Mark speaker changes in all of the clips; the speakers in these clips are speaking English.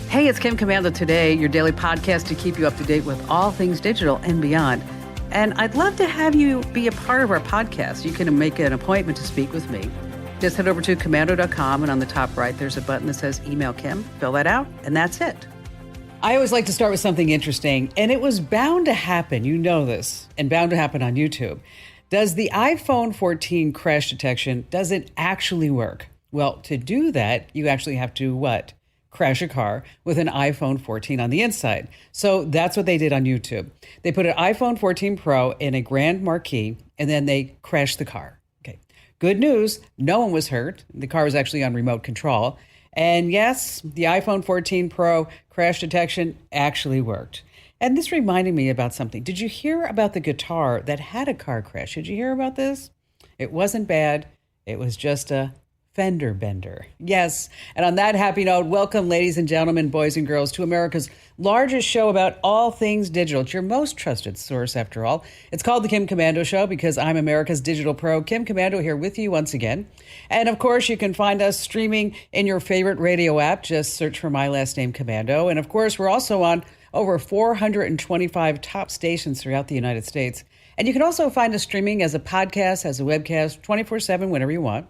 Speaker 1: Hey, it's Kim Komando today, your daily podcast to keep you up to date with all things digital and beyond. And I'd love to have you be a part of our podcast. You can make an appointment to speak with me. Just head over to Komando.com, and on the top right, there's a button that says Email Kim. Fill that out, and that's it. I always like to start with something interesting, and it was bound to happen. You know this, and bound to happen on YouTube. Does the iPhone 14 crash detection, does it actually work? Well, to do that, you actually have to what? Crash a car with an iPhone 14 on the inside. So that's what they did on YouTube. They put an iPhone 14 Pro in a Grand Marquis, and then they crashed the car. Okay. Good news, no one was hurt. The car was actually on remote control. And yes, the iPhone 14 Pro crash detection actually worked. And this reminded me about something. Did you hear about the guitar that had a car crash? Did you hear about this? It wasn't bad. It was just a fender bender. Yes. And on that happy note, welcome, ladies and gentlemen, boys and girls, to America's largest show about all things digital. It's your most trusted source, after all. It's called The Kim Komando Show because I'm America's digital pro, Kim Komando, here with you once again. And of course, you can find us streaming in your favorite radio app. Just search for my last name, Komando. And of course, we're also on over 425 top stations throughout the United States. And you can also find us streaming as a podcast, as a webcast, 24/7, whenever you want.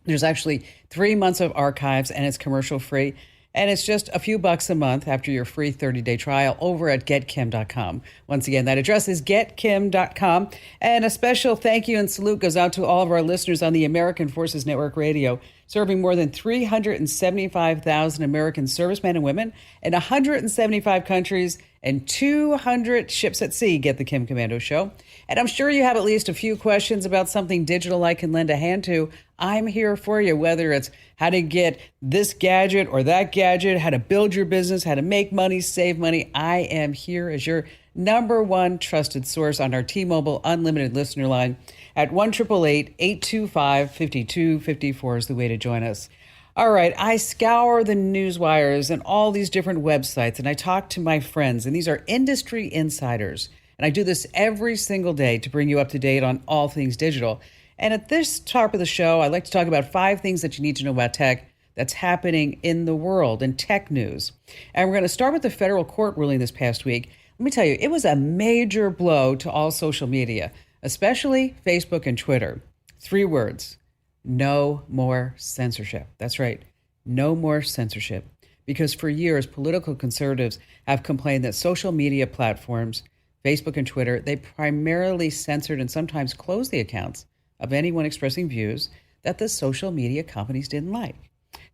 Speaker 1: There's actually 3 months of archives, and it's commercial free. And it's just a few bucks a month after your free 30-day trial over at getkim.com. Once again, that address is getkim.com. And a special thank you and salute goes out to all of our listeners on the American Forces Network Radio, serving more than 375,000 American servicemen and women in 175 countries and 200 ships at sea. Get the Kim Komando Show. And I'm sure you have at least a few questions about something digital I can lend a hand to. I'm here for you, whether it's how to get this gadget or that gadget, how to build your business, how to make money, save money. I am here as your number one trusted source on our T-Mobile Unlimited listener line at 1-888-825-5254 is the way to join us. All right, I scour the news wires and all these different websites, and I talk to my friends, and these are industry insiders. And I do this every single day to bring you up to date on all things digital. And at this part of the show, I like to talk about 5 things that you need to know about tech that's happening in the world and tech news. And we're going to start with the federal court ruling this past week. Let me tell you, it was a major blow to all social media, especially Facebook and Twitter. 3 words: no more censorship. That's right, no more censorship. Because for years, political conservatives have complained that social media platforms, Facebook and Twitter, they primarily censored and sometimes closed the accounts of anyone expressing views that the social media companies didn't like.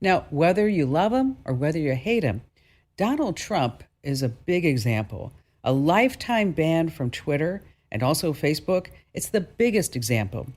Speaker 1: Now, whether you love them or whether you hate them, Donald Trump is a big example. A lifetime ban from Twitter and also Facebook, it's the biggest example.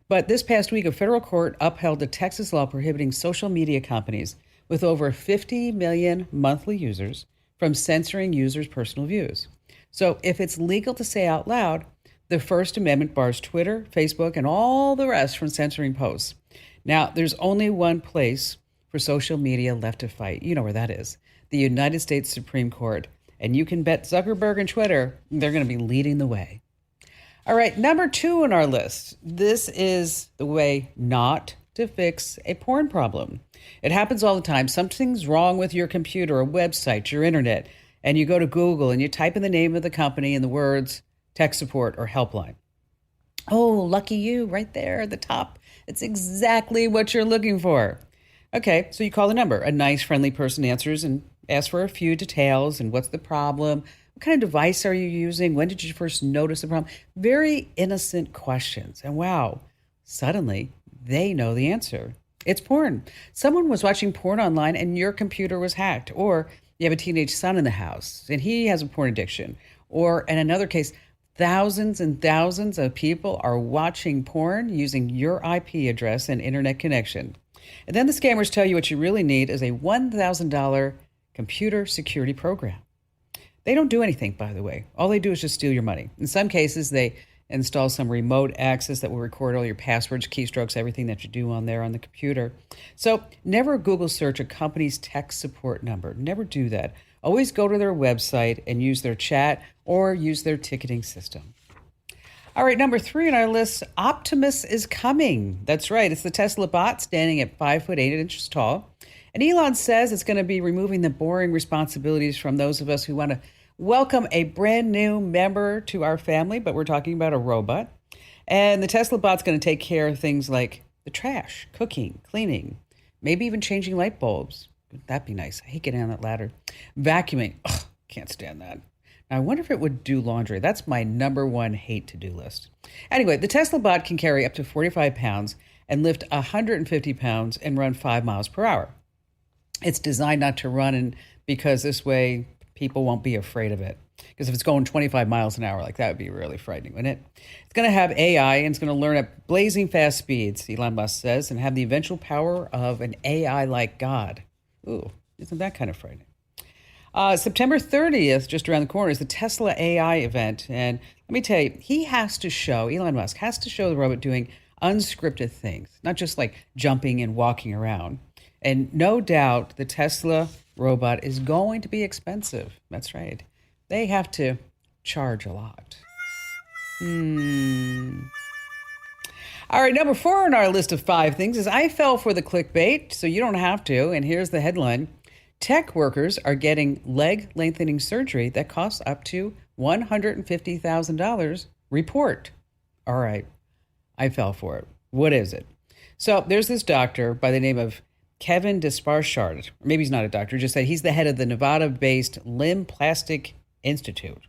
Speaker 1: But this past week, a federal court upheld a Texas law prohibiting social media companies with over 50 million monthly users from censoring users' personal views. So if it's legal to say out loud, the First Amendment bars Twitter, Facebook, and all the rest from censoring posts. Now, there's only one place for social media left to fight. You know where that is: the United States Supreme Court. And you can bet Zuckerberg and Twitter, they're going to be leading the way. All right, number 2 on our list. This is the way not to fix a porn problem. It happens all the time. Something's wrong with your computer or website, your internet, and you go to Google and you type in the name of the company and the words tech support or helpline. Oh, lucky you, right there at the top. It's exactly what you're looking for. Okay, so you call the number. A nice, friendly person answers and asks for a few details and what's the problem? What kind of device are you using? When did you first notice the problem? Very innocent questions. And wow, suddenly they know the answer. It's porn. Someone was watching porn online and your computer was hacked. Or you have a teenage son in the house and he has a porn addiction. Or in another case, thousands and thousands of people are watching porn using your IP address and internet connection. And then the scammers tell you what you really need is a $1,000 computer security program. They don't do anything, by the way. All they do is just steal your money. In some cases, they install some remote access that will record all your passwords, keystrokes, everything that you do on there on the computer. So never Google search a company's tech support number. Never do that. Always go to their website and use their chat or use their ticketing system. All right, number 3 on our list, Optimus is coming. That's right. It's the Tesla bot standing at 5 foot 8 inches tall. And Elon says it's going to be removing the boring responsibilities from those of us who want to welcome a brand new member to our family, but we're talking about a robot. And the Tesla bot's going to take care of things like the trash, cooking, cleaning, maybe even changing light bulbs. Wouldn't that be nice? I hate getting on that ladder. Vacuuming. Ugh, can't stand that. Now, I wonder if it would do laundry. That's my number one hate to-do list. Anyway, the Tesla bot can carry up to 45 pounds and lift 150 pounds and run 5 miles per hour. It's designed not to run because this way people won't be afraid of it. Because if it's going 25 miles an hour, like that would be really frightening, wouldn't it? It's going to have AI and it's going to learn at blazing fast speeds, Elon Musk says, and have the eventual power of an AI like God. Ooh, isn't that kind of frightening? September 30th, just around the corner, is the Tesla AI event. And let me tell you, Elon Musk has to show the robot doing unscripted things, not just like jumping and walking around. And no doubt the Tesla robot is going to be expensive. That's right. They have to charge a lot. All right, number 4 on our list of 5 things is I fell for the clickbait, so you don't have to. And here's the headline. Tech workers are getting leg lengthening surgery that costs up to $150,000. Report. All right, I fell for it. What is it? So there's this doctor by the name of Kevin Desparchard, or maybe he's not a doctor, just said he's the head of the Nevada-based Limb Plastic Institute.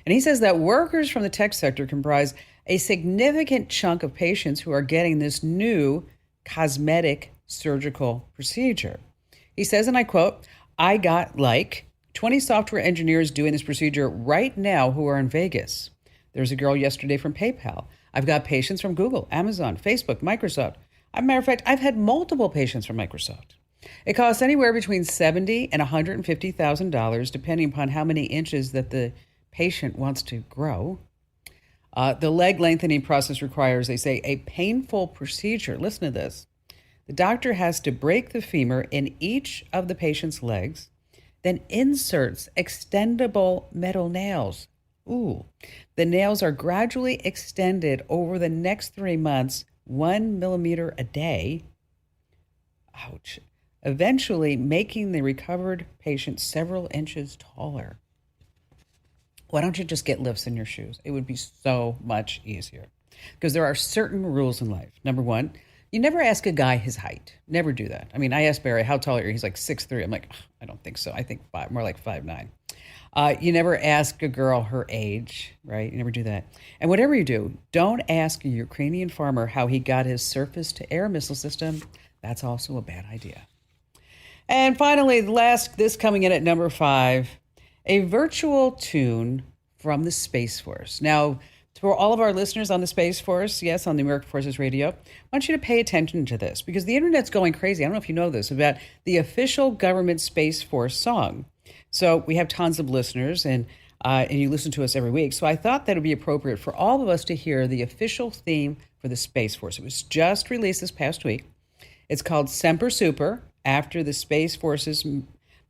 Speaker 1: And he says that workers from the tech sector comprise a significant chunk of patients who are getting this new cosmetic surgical procedure. He says, and I quote, I got like 20 software engineers doing this procedure right now who are in Vegas. There's a girl yesterday from PayPal. I've got patients from Google, Amazon, Facebook, Microsoft. As a matter of fact, I've had multiple patients from Microsoft. It costs anywhere between $70,000 and $150,000, depending upon how many inches that the patient wants to grow. The leg lengthening process requires, they say, a painful procedure. Listen to this. The doctor has to break the femur in each of the patient's legs, then inserts extendable metal nails. Ooh. The nails are gradually extended over the next 3 months, 1 millimeter a day. Ouch. Eventually making the recovered patient several inches taller. Why don't you just get lifts in your shoes? It would be so much easier. Because there are certain rules in life. Number 1, you never ask a guy his height. Never do that. I mean, I asked Barry, how tall are you? He's like 6'3". I'm like, I don't think so. I think more like 5'9". You never ask a girl her age, right? You never do that. And whatever you do, don't ask a Ukrainian farmer how he got his surface-to-air missile system. That's also a bad idea. And finally, this coming in at number 5, a virtual tune from the Space Force. Now, for all of our listeners on the Space Force, yes, on the American Forces Radio, I want you to pay attention to this because the internet's going crazy. I don't know if you know this, about the official government Space Force song. So we have tons of listeners, and you listen to us every week. So I thought that it would be appropriate for all of us to hear the official theme for the Space Force. It was just released this past week. It's called Semper Super, after the Space Force's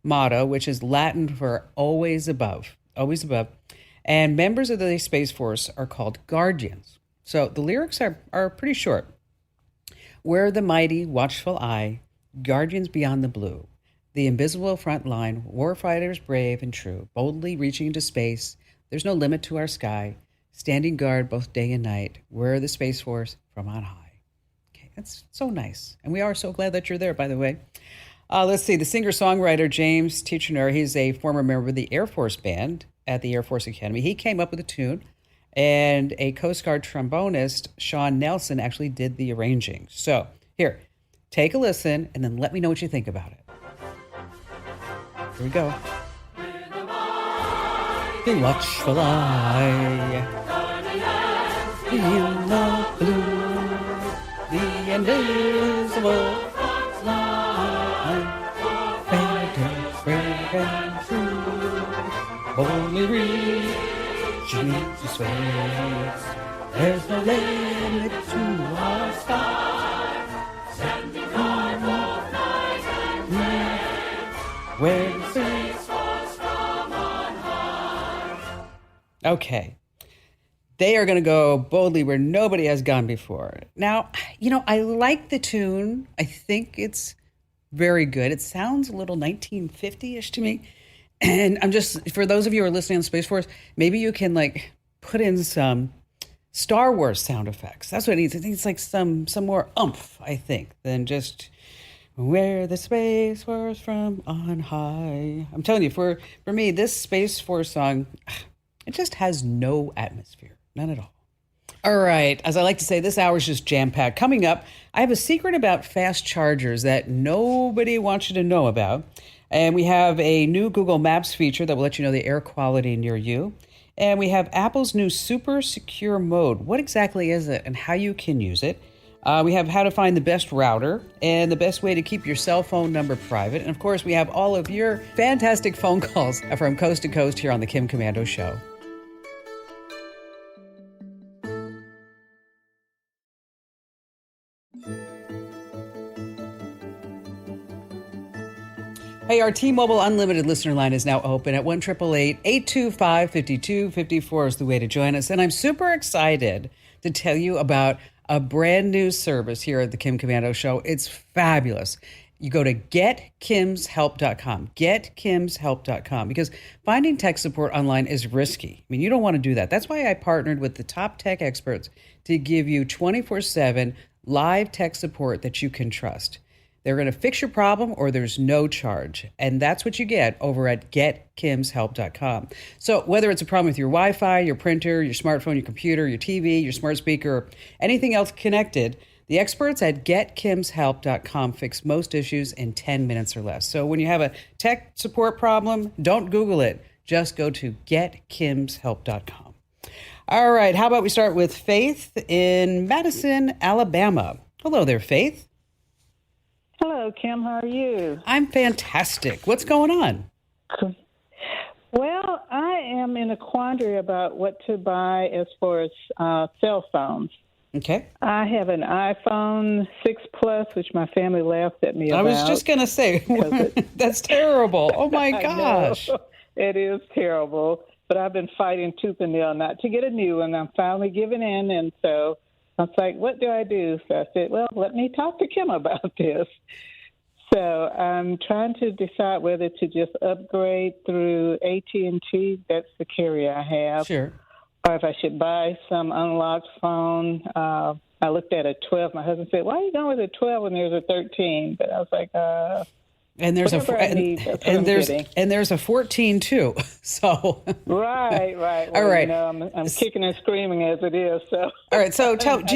Speaker 1: motto, which is Latin for always above, always above. And members of the Space Force are called guardians. So the lyrics are pretty short. We're the mighty, watchful eye, guardians beyond the blue, the invisible front line, warfighters brave and true, boldly reaching into space. There's no limit to our sky, standing guard both day and night. We're the Space Force from on high. Okay, that's so nice. And we are so glad that you're there, by the way. Let's see, the singer-songwriter James Tichenor, he's a former member of the Air Force Band at the Air Force Academy. He came up with a tune, and a Coast Guard trombonist, Sean Nelson, actually did the arranging. So, here, take a listen, and then let me know what you think about it. Here we go. The watchful eye, in the blue, the invisible line, brave and true, boldly reaching into space. There's no limit to our sky, standing guard both night and day, where the Space Force from on high. Okay. They are going to go boldly where nobody has gone before. Now, I like the tune. I think it's very good. It sounds a little 1950-ish to me. And I'm just, for those of you who are listening on Space Force, maybe you can like put in some Star Wars sound effects. That's what it needs. I think it's like some more oomph, I think, than just where the Space Force from on high. I'm telling you, for me, this Space Force song, it just has no atmosphere. None at all. All right. As I like to say, this hour is just jam-packed. Coming up, I have a secret about fast chargers that nobody wants you to know about. And we have a new Google Maps feature that will let you know the air quality near you. And we have Apple's new super secure mode. What exactly is it and how you can use it? We have how to find the best router and the best way to keep your cell phone number private. And of course, we have all of your fantastic phone calls from coast to coast here on the Kim Komando Show. Hey, our T-Mobile Unlimited listener line is now open at 1-888-825-5254 is the way to join us. And I'm super excited to tell you about a brand new service here at the Kim Komando Show. It's fabulous. You go to getkimshelp.com, getkimshelp.com, because finding tech support online is risky. I mean, you don't want to do that. That's why I partnered with the top tech experts to give you 24/7 live tech support that you can trust. They're going to fix your problem or there's no charge. And that's what you get over at getkimshelp.com. So whether it's a problem with your Wi-Fi, your printer, your smartphone, your computer, your TV, your smart speaker, or anything else connected, the experts at getkimshelp.com fix most issues in 10 minutes or less. So when you have a tech support problem, don't Google it. Just go to getkimshelp.com. All right, how about we start with Faith in Madison, Alabama. Hello there, Faith.
Speaker 2: Hello, Kim. How are you?
Speaker 1: I'm fantastic. What's going on?
Speaker 2: Well, I am in a quandary about what to buy as far as cell phones.
Speaker 1: Okay.
Speaker 2: I have an iPhone 6 Plus, which my family laughed at me about.
Speaker 1: I was just going to say, that's terrible. Oh, my gosh.
Speaker 2: It is terrible. But I've been fighting tooth and nail not to get a new one. I'm finally giving in, and so I was like, what do I do? So I said, well, let me talk to Kim about this. So I'm trying to decide whether to just upgrade through AT&T. That's the carrier I have.
Speaker 1: Sure.
Speaker 2: Or if I should buy some unlocked phone. I looked at a 12. My husband said, why are you going with a 12 when there's a 13? But I was like,
Speaker 1: and there's a 14 too. So
Speaker 2: right. Well,
Speaker 1: all right.
Speaker 2: You know, I'm kicking and screaming as it is. So
Speaker 1: all right. So do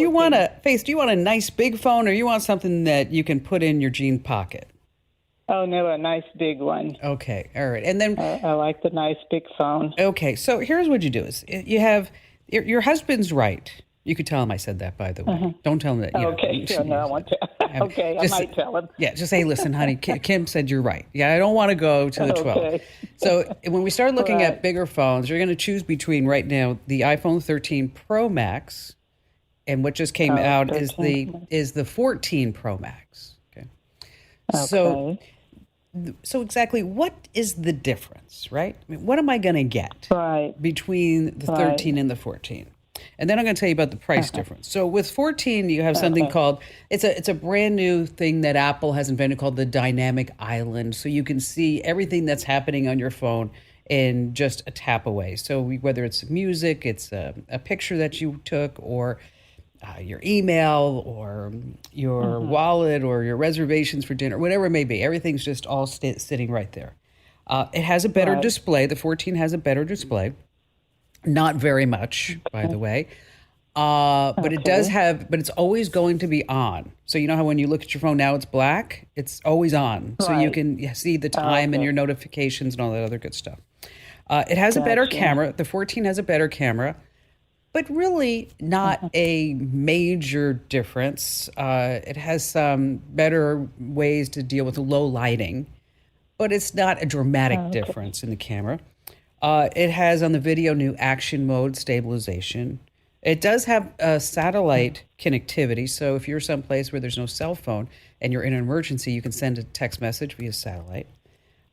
Speaker 1: you want a nice big phone, or you want something that you can put in your jean pocket?
Speaker 2: Oh no, a nice big one.
Speaker 1: Okay. All right. And then
Speaker 2: I like the nice big phone.
Speaker 1: Okay. So here's what you do: is you have your husband's right. You could tell him I said that, by the way.
Speaker 2: Uh-huh.
Speaker 1: Don't tell him that.
Speaker 2: Okay, sure. No, I won't tell. Okay, I might tell him.
Speaker 1: Yeah, just say, listen, honey, Kim said you're right. Yeah, I don't want to go to the 12. Okay. So when we start looking at bigger phones, you're going to choose between right now the iPhone 13 Pro Max, and what just came out is the 14 Pro Max. Okay. So exactly what is the difference, right? I mean, what am I going to get between the 13 and the 14? And then I'm going to tell you about the price difference. So with 14, you have something called, it's a brand new thing that Apple has invented called the Dynamic Island. So you can see everything that's happening on your phone in just a tap away. So whether it's music, it's a picture that you took, or your email, or your wallet, or your reservations for dinner, whatever it may be, everything's just all sitting right there. It has a better display. The 14 has a better display. Not very much, by the way. But it does have, but it's always going to be on. So you know how when you look at your phone now, it's black? It's always on. So you can see the time and your notifications and all that other good stuff. It has a better camera. The 14 has a better camera, but really not a major difference. It has some better ways to deal with low lighting, but it's not a dramatic difference in the camera. It has on the video new action mode stabilization. It does have satellite connectivity. So if you're someplace where there's no cell phone and you're in an emergency, you can send a text message via satellite.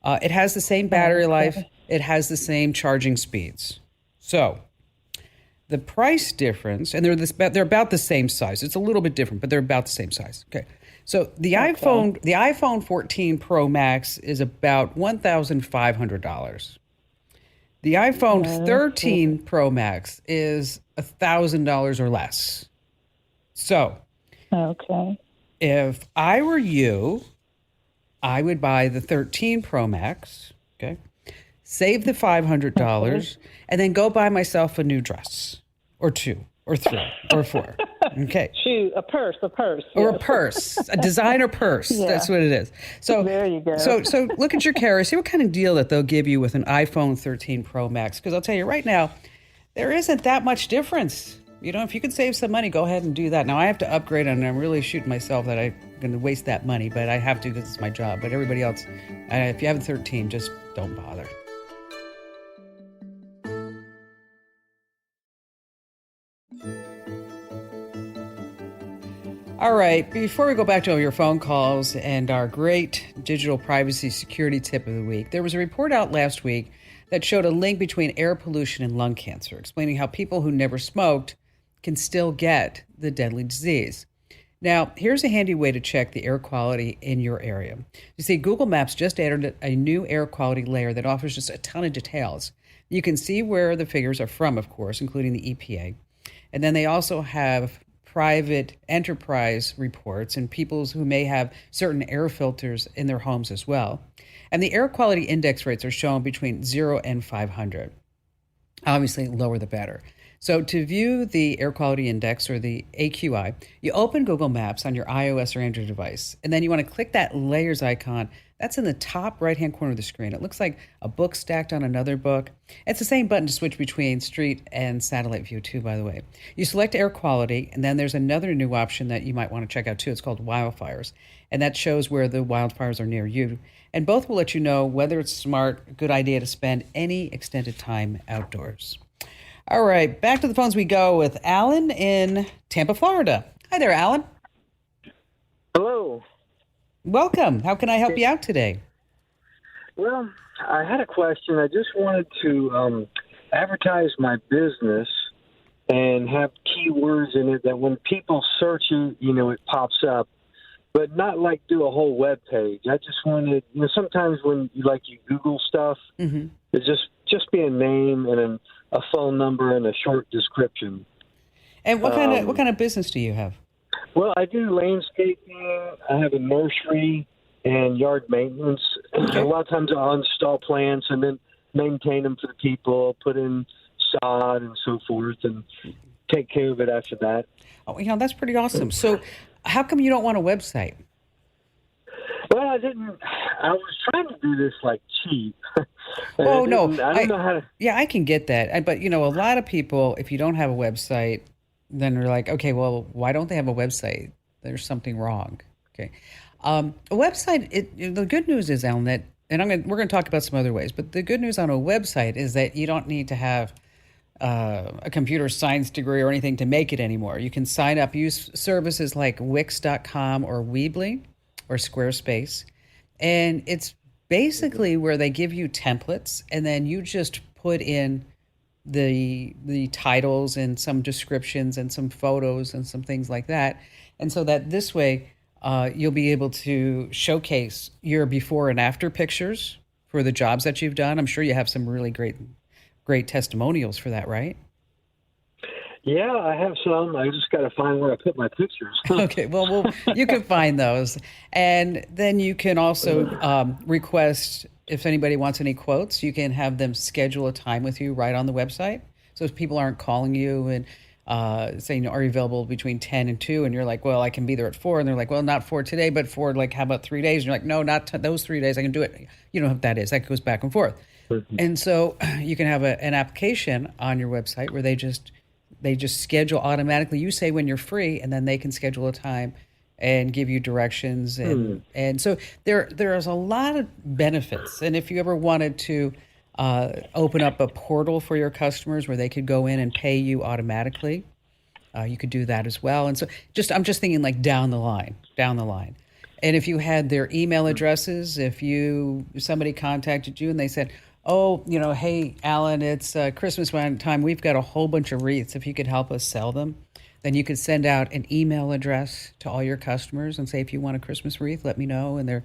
Speaker 1: It has the same battery life. It has the same charging speeds. So the price difference, and they're about the same size. It's a little bit different, but they're about the same size. Okay. So
Speaker 2: Okay.
Speaker 1: the iPhone 14 Pro Max is about $1,500. The iPhone
Speaker 2: Okay.
Speaker 1: 13 Pro Max is $1,000 or less. So
Speaker 2: Okay.
Speaker 1: if I were you, I would buy the 13 Pro Max. Okay. Save the
Speaker 2: Okay.
Speaker 1: $500 and then go buy myself a new dress or two or three or four. Okay.
Speaker 2: Shoot, a purse.
Speaker 1: Or a
Speaker 2: Yes.
Speaker 1: purse, a designer purse.
Speaker 2: Yeah.
Speaker 1: That's what it is. So,
Speaker 2: There you go.
Speaker 1: so look at your carrier. See what kind of deal that they'll give you with an iPhone 13 Pro Max. Because I'll tell you right now, there isn't that much difference. You know, if you could save some money, go ahead and do that. Now I have to upgrade, and I'm really shooting myself that I'm going to waste that money, but I have to because it's my job. But everybody else, if you have a 13, just don't bother. All right, before we go back to all your phone calls and our great digital privacy security tip of the week, there was a report out last week that showed a link between air pollution and lung cancer, explaining how people who never smoked can still get the deadly disease. Now, here's a handy way to check the air quality in your area. You see, Google Maps just added a new air quality layer that offers just a ton of details. You can see where the figures are from, of course, including the EPA. And then they also have private enterprise reports and people who may have certain air filters in their homes as well. And the air quality index rates are shown between 0 and 500. Obviously, lower the better. So to view the air quality index or the AQI, you open Google Maps on your iOS or Android device, and then you want to click that layers icon. That's in the top right-hand corner of the screen. It looks like a book stacked on another book. It's the same button to switch between street and satellite view too, by the way. You select air quality, and then there's another new option that you might want to check out too. It's called wildfires, and that shows where the wildfires are near you. And both will let you know whether it's smart, good idea to spend any extended time outdoors. All right, back to the phones we go with Alan in Tampa, Florida. Hi there, Alan.
Speaker 3: Hello.
Speaker 1: Welcome. How can I help you out today?
Speaker 3: Well, I had a question. I just wanted to advertise my business and have keywords in it that when people search it, it pops up, but not like do a whole web page. I just wanted, sometimes when you Google stuff, it's just be a name and a phone number and a short description.
Speaker 1: And what kind of business do you have?
Speaker 3: Well, I do landscaping. I have a nursery and yard maintenance.
Speaker 1: Okay.
Speaker 3: A lot of times I'll install plants and then maintain them for the people, put in sod and so forth, and take care of it after that.
Speaker 1: Oh, that's pretty awesome. So, how come you don't want a website?
Speaker 3: Well, I didn't. I was trying to do this cheap.
Speaker 1: Oh no,
Speaker 3: I didn't know how to.
Speaker 1: Yeah, I can get that. But a lot of people, if you don't have a website, then they're like, okay, well, why don't they have a website? There's something wrong. Okay, a website. The good news is, Alan, that, and we're going to talk about some other ways. But the good news on a website is that you don't need to have a computer science degree or anything to make it anymore. You can sign up, use services like Wix.com or Weebly or Squarespace, and it's basically where they give you templates, and then you just put in the titles and some descriptions and some photos and some things like that, and so that this way you'll be able to showcase your before and after pictures for the jobs that you've done. I'm sure you have some really great testimonials for that, right?
Speaker 3: Yeah, I have some. I just got to find where I put my pictures.
Speaker 1: Okay, well, you can find those. And then you can also request, if anybody wants any quotes, you can have them schedule a time with you right on the website. So if people aren't calling you and saying, are you available between 10 and 2? And you're like, well, I can be there at 4. And they're like, well, not for today, but for how about 3 days? And you're like, no, not those 3 days. I can do it. You know what that is. That goes back and forth. And so you can have an application on your website where they just schedule automatically. You say when you're free, and then they can schedule a time and give you directions. And so there's a lot of benefits. And if you ever wanted to open up a portal for your customers where they could go in and pay you automatically, you could do that as well. And so I'm just thinking down the line. And if you had their email addresses, if somebody contacted you and they said, oh, hey, Alan, it's Christmas time. We've got a whole bunch of wreaths. If you could help us sell them, then you could send out an email address to all your customers and say, if you want a Christmas wreath, let me know. And they're,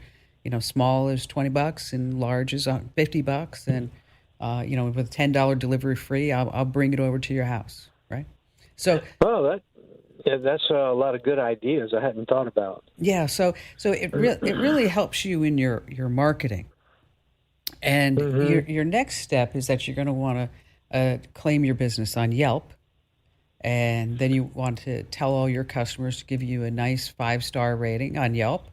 Speaker 1: small is $20 and large is $50. And, with $10 delivery free, I'll bring it over to your house. Right. So,
Speaker 3: Well, that's a lot of good ideas I hadn't thought about.
Speaker 1: yeah. So it really helps you in your marketing. And your next step is that you're going to want to claim your business on Yelp. And then you want to tell all your customers to give you a nice 5-star rating on Yelp.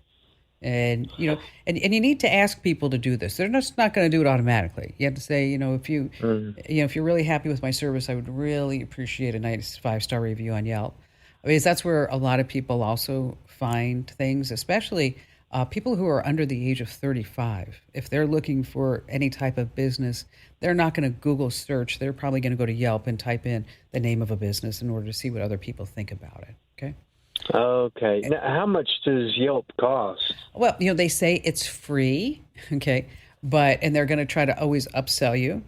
Speaker 1: And, and you need to ask people to do this. They're just not going to do it automatically. You have to say, if if you're really happy with my service, I would really appreciate a nice 5-star review on Yelp. Because that's where a lot of people also find things, especially people who are under the age of 35. If they're looking for any type of business, they're not going to Google search. They're probably going to go to Yelp and type in the name of a business in order to see what other people think about it. Okay.
Speaker 3: Okay. Now, how much does Yelp cost?
Speaker 1: Well, they say it's free. Okay. And they're going to try to always upsell you,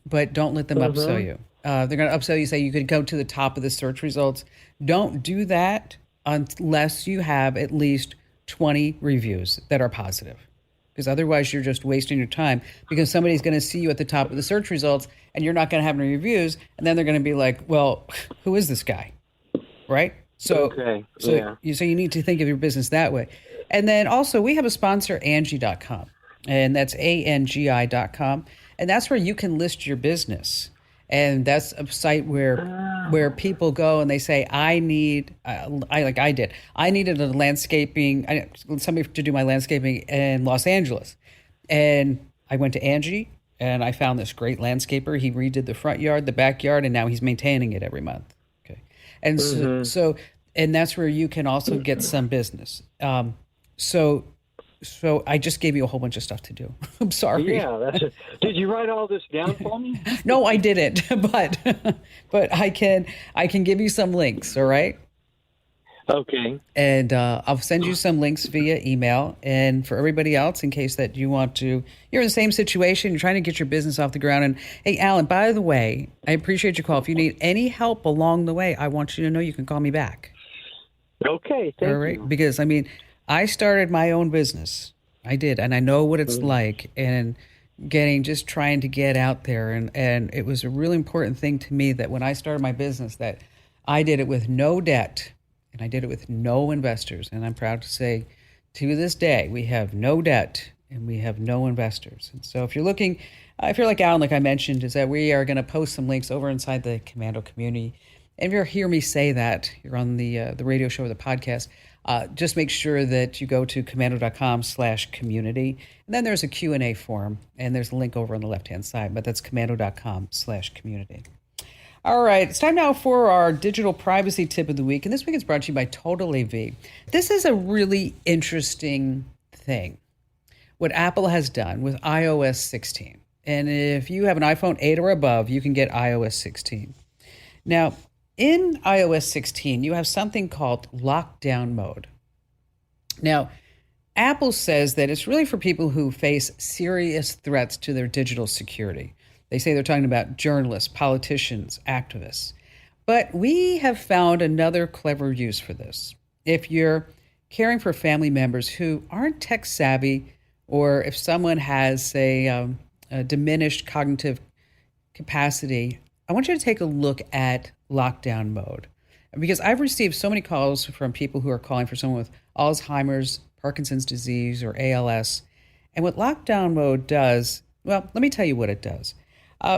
Speaker 1: but don't let them upsell you. They're going to upsell you, say you could go to the top of the search results. Don't do that unless you have at least 20 reviews that are positive, because otherwise you're just wasting your time, because somebody's going to see you at the top of the search results and you're not going to have any reviews. And then they're going to be like, well, who is this guy? Right. So, you need to think of your business that way. And then also we have a sponsor, Angie.com, and that's ANGI.com. And that's where you can list your business. And that's a site where people go and they say, I needed a landscaping, somebody to do my landscaping in Los Angeles. And I went to Angie and I found this great landscaper. He redid the front yard, the backyard, and now he's maintaining it every month. Okay. And so that's where you can also get some business. So I just gave you a whole bunch of stuff to do. I'm sorry.
Speaker 3: Yeah. Did you write all this down for me?
Speaker 1: No, I didn't, but I can give you some links. All right.
Speaker 3: Okay.
Speaker 1: And I'll send you some links via email. And for everybody else, in case that you're in the same situation, you're trying to get your business off the ground. And hey, Alan, by the way, I appreciate your call. If you need any help along the way, I want you to know you can call me back.
Speaker 3: Okay. Thank you.
Speaker 1: Because I started my own business. I did. And I know what it's like, and trying to get out there. And it was a really important thing to me that when I started my business, that I did it with no debt and I did it with no investors. And I'm proud to say to this day, we have no debt and we have no investors. And so if you're looking, if you're like Alan, like I mentioned, is that we are going to post some links over inside the Komando community. And if you hear me say that, you're on the radio show or the podcast, just make sure that you go to komando.com/community. And then there's a Q&A form, and there's a link over on the left-hand side, but that's komando.com/community. All right, it's time now for our digital privacy tip of the week. And this week is brought to you by Total AV. This is a really interesting thing, what Apple has done with iOS 16. And if you have an iPhone 8 or above, you can get iOS 16. Now, in iOS 16, you have something called lockdown mode. Now, Apple says that it's really for people who face serious threats to their digital security. They say they're talking about journalists, politicians, activists. But we have found another clever use for this. If you're caring for family members who aren't tech savvy, or if someone has, a diminished cognitive capacity, I want you to take a look at lockdown mode. Because I've received so many calls from people who are calling for someone with Alzheimer's, Parkinson's disease, or ALS. And what lockdown mode does, well, let me tell you what it does.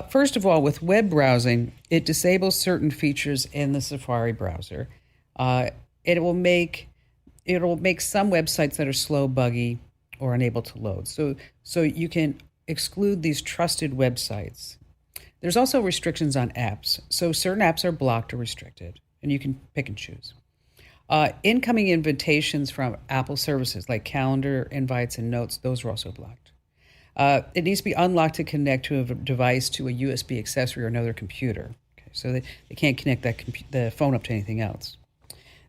Speaker 1: First of all, with web browsing, it disables certain features in the Safari browser. It will make some websites that are slow, buggy, or unable to load. So you can exclude these trusted websites. There's also restrictions on apps. So certain apps are blocked or restricted, and you can pick and choose. Incoming invitations from Apple services like calendar, invites, and notes, those are also blocked. It needs to be unlocked to connect to a device to a USB accessory or another computer. Okay, so they can't connect the phone up to anything else.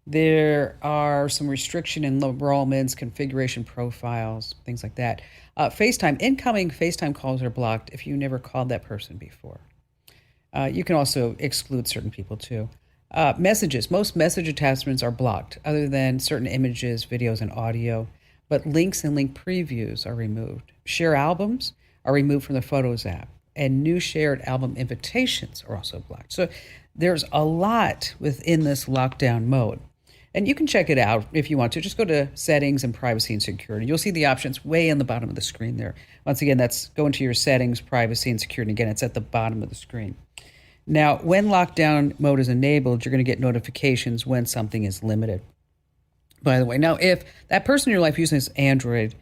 Speaker 1: There are some restriction in enrollments, configuration profiles, things like that. Incoming FaceTime calls are blocked if you never called that person before. You can also exclude certain people too. Messages. Most message attachments are blocked, other than certain images, videos, and audio. But links and link previews are removed. Share albums are removed from the Photos app, and new shared album invitations are also blocked. So there's a lot within this lockdown mode. And you can check it out if you want to. Just go to Settings and Privacy and Security. You'll see the options way on the bottom of the screen there. Once again, that's go into your Settings, Privacy, and Security. Again, it's at the bottom of the screen. Now, when lockdown mode is enabled, you're going to get notifications when something is limited. By the way, now, if that person in your life uses Android,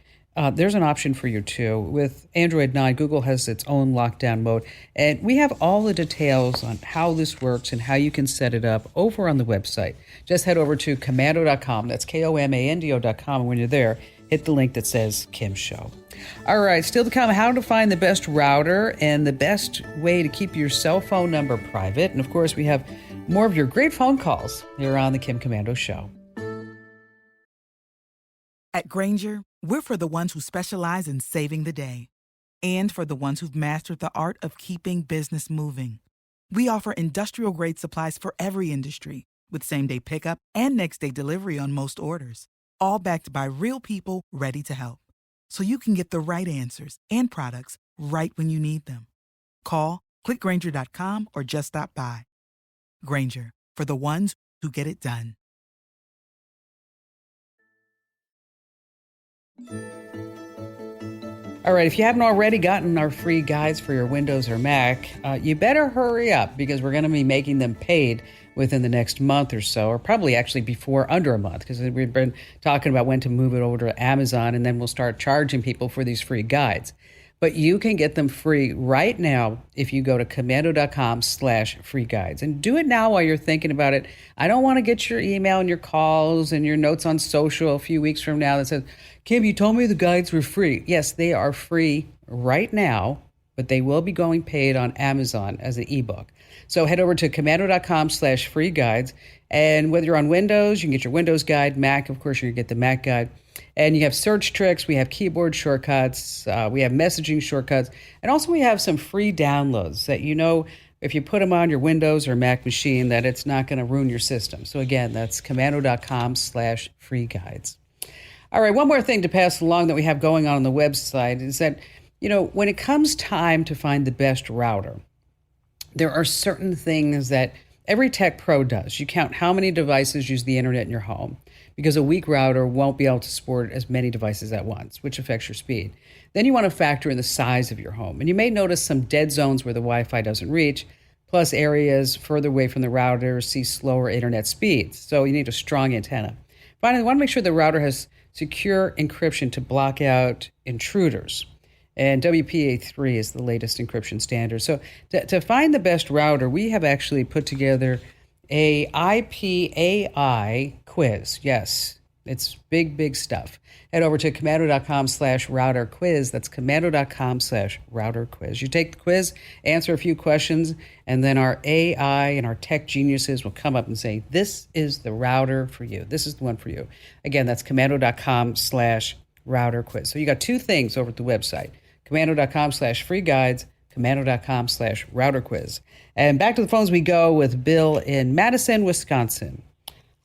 Speaker 1: there's an option for you too. With Android 9, Google has its own lockdown mode, and we have all the details on how this works and how you can set it up over on the website. Just head over to komando.com. That's Komando.com. And when you're there, hit the link that says Kim Show. All right, still to come, how to find the best router and the best way to keep your cell phone number private. And of course, we have more of your great phone calls here on the Kim Komando Show.
Speaker 4: At Grainger, we're for the ones who specialize in saving the day and for the ones who've mastered the art of keeping business moving. We offer industrial-grade supplies for every industry with same-day pickup and next-day delivery on most orders, all backed by real people ready to help. So you can get the right answers and products right when you need them. Call, click Grainger.com, or just stop by. Grainger, for the ones who get it done.
Speaker 1: All right, if you haven't already gotten our free guides for your Windows or Mac, you better hurry up because we're going to be making them paid within the next month or so, or probably actually before under a month, because we've been talking about when to move it over to Amazon, and then we'll start charging people for these free guides. But you can get them free right now if you go to komando.com/free guides. And do it now while you're thinking about it. I don't want to get your email and your calls and your notes on social a few weeks from now that says, Kim, you told me the guides were free. Yes, they are free right now, but they will be going paid on Amazon as an ebook. So head over to komando.com/free guides. And whether you're on Windows, you can get your Windows guide. Mac, of course, you can get the Mac guide. And you have search tricks, we have keyboard shortcuts, we have messaging shortcuts, and also we have some free downloads that if you put them on your Windows or Mac machine, that it's not going to ruin your system. So again, that's komando.com/free guides. All right, one more thing to pass along that we have going on the website is that, when it comes time to find the best router, there are certain things that every tech pro does. You count how many devices use the internet in your home, because a weak router won't be able to support as many devices at once, which affects your speed. Then you want to factor in the size of your home. And you may notice some dead zones where the Wi-Fi doesn't reach, plus areas further away from the router see slower internet speeds. So you need a strong antenna. Finally, you want to make sure the router has secure encryption to block out intruders. And WPA3 is the latest encryption standard. So to find the best router, we have actually put together a IPAI quiz. Yes, it's big stuff. Head over to komando.com/router quiz. That's komando.com/router quiz. You take the quiz, answer a few questions, and then our AI and our tech geniuses will come up and say, this is the router for you. This is the one for you. Again, that's komando.com/router quiz. So you got two things over at the website, komando.com/free guides, komando.com/router quiz. And back to the phones we go with Bill in Madison, Wisconsin.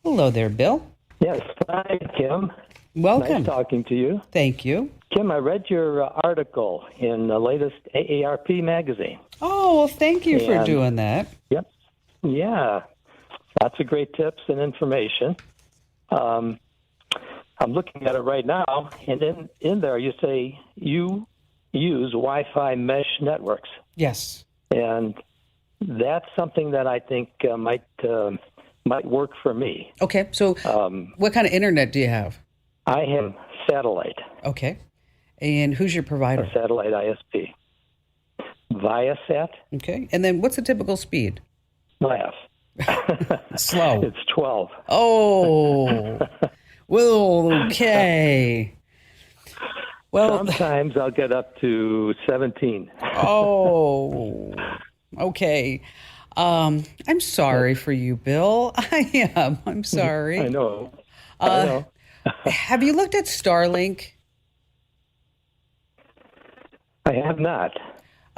Speaker 1: Hello there, Bill.
Speaker 5: Yes, hi, Kim.
Speaker 1: Welcome.
Speaker 5: Nice talking to you.
Speaker 1: Thank you.
Speaker 5: Kim, I read your article in the latest AARP magazine.
Speaker 1: Oh, well, thank you for doing that.
Speaker 5: Yep. Yeah. Lots of great tips and information. I'm looking at it right now, and in there you say you use Wi-Fi mesh networks.
Speaker 1: Yes.
Speaker 5: And that's something that I think might work for me.
Speaker 1: Okay. So what kind of internet do you have?
Speaker 5: I have satellite.
Speaker 1: Okay. And who's your provider?
Speaker 5: A satellite ISP. Viasat.
Speaker 1: Okay. And then what's the typical speed?
Speaker 5: Laugh.
Speaker 1: Slow.
Speaker 5: It's 12.
Speaker 1: Oh. Well, okay. Well,
Speaker 5: sometimes I'll get up to 17.
Speaker 1: Oh, okay. I'm sorry for you, Bill. I am. I'm sorry.
Speaker 5: I know. I know.
Speaker 1: Have you looked at Starlink?
Speaker 5: I have not.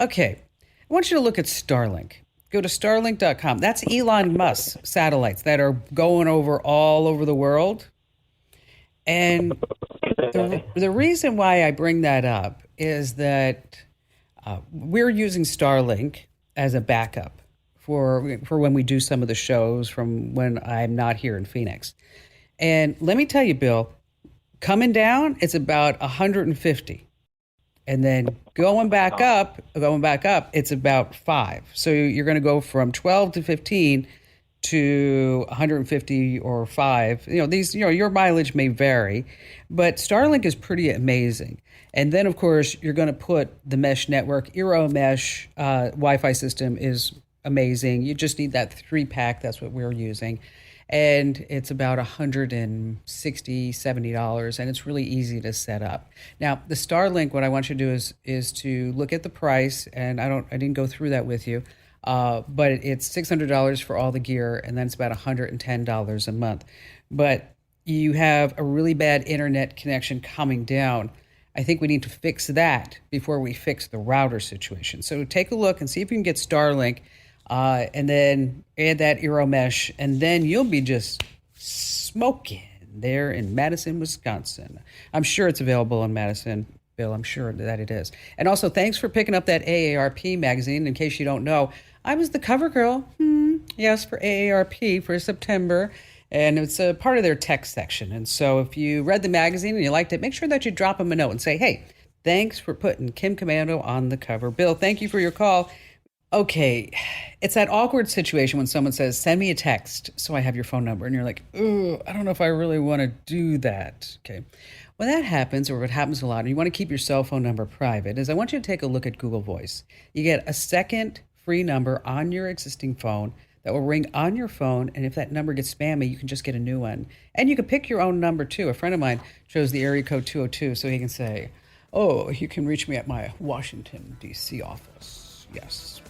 Speaker 1: Okay. I want you to look at Starlink, Go to Starlink.com. That's Elon Musk's satellites that are going over all over the world. And the reason why I bring that up is that we're using Starlink as a backup for when we do some of the shows from when I'm not here in Phoenix. And let me tell you, Bill, coming down, it's about 150. And then going back up, it's about 5. So you're going to go from 12 to 15 to 150 or 5. Your mileage may vary, but Starlink is pretty amazing. And then, of course, you're going to put the mesh network. Eero Mesh Wi-Fi system is amazing. You just need that 3-pack. That's what we're using. And it's about $160, $70, and it's really easy to set up. Now, the Starlink, what I want you to do is to look at the price, and I didn't go through that with you, but it's $600 for all the gear, and then it's about $110 a month. But you have a really bad internet connection coming down. I think we need to fix that before we fix the router situation. So take a look and see if you can get Starlink. And then add that Eero Mesh, and then you'll be just smoking there in Madison, Wisconsin. I'm sure it's available in Madison, Bill. I'm sure that it is. And also, thanks for picking up that AARP magazine. In case you don't know, I was the cover girl, yes, for AARP for September, and it's a part of their tech section. And so if you read the magazine and you liked it, make sure that you drop them a note and say, hey, thanks for putting Kim Komando on the cover. Bill, thank you for your call. Okay, it's that awkward situation when someone says, send me a text so I have your phone number. And you're like, oh, I don't know if I really want to do that. Okay, when that happens, or if it happens a lot, and you want to keep your cell phone number private, is I want you to take a look at Google Voice. You get a second free number on your existing phone that will ring on your phone. And if that number gets spammy, you can just get a new one. And you can pick your own number too. A friend of mine chose the area code 202 so he can say, oh, you can reach me at my Washington, D.C. office. Yes.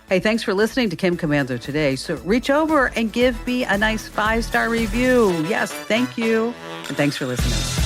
Speaker 1: Hey, thanks for listening to Kim Komando today. So reach over and give me a nice 5-star review. Yes, thank you. And thanks for listening.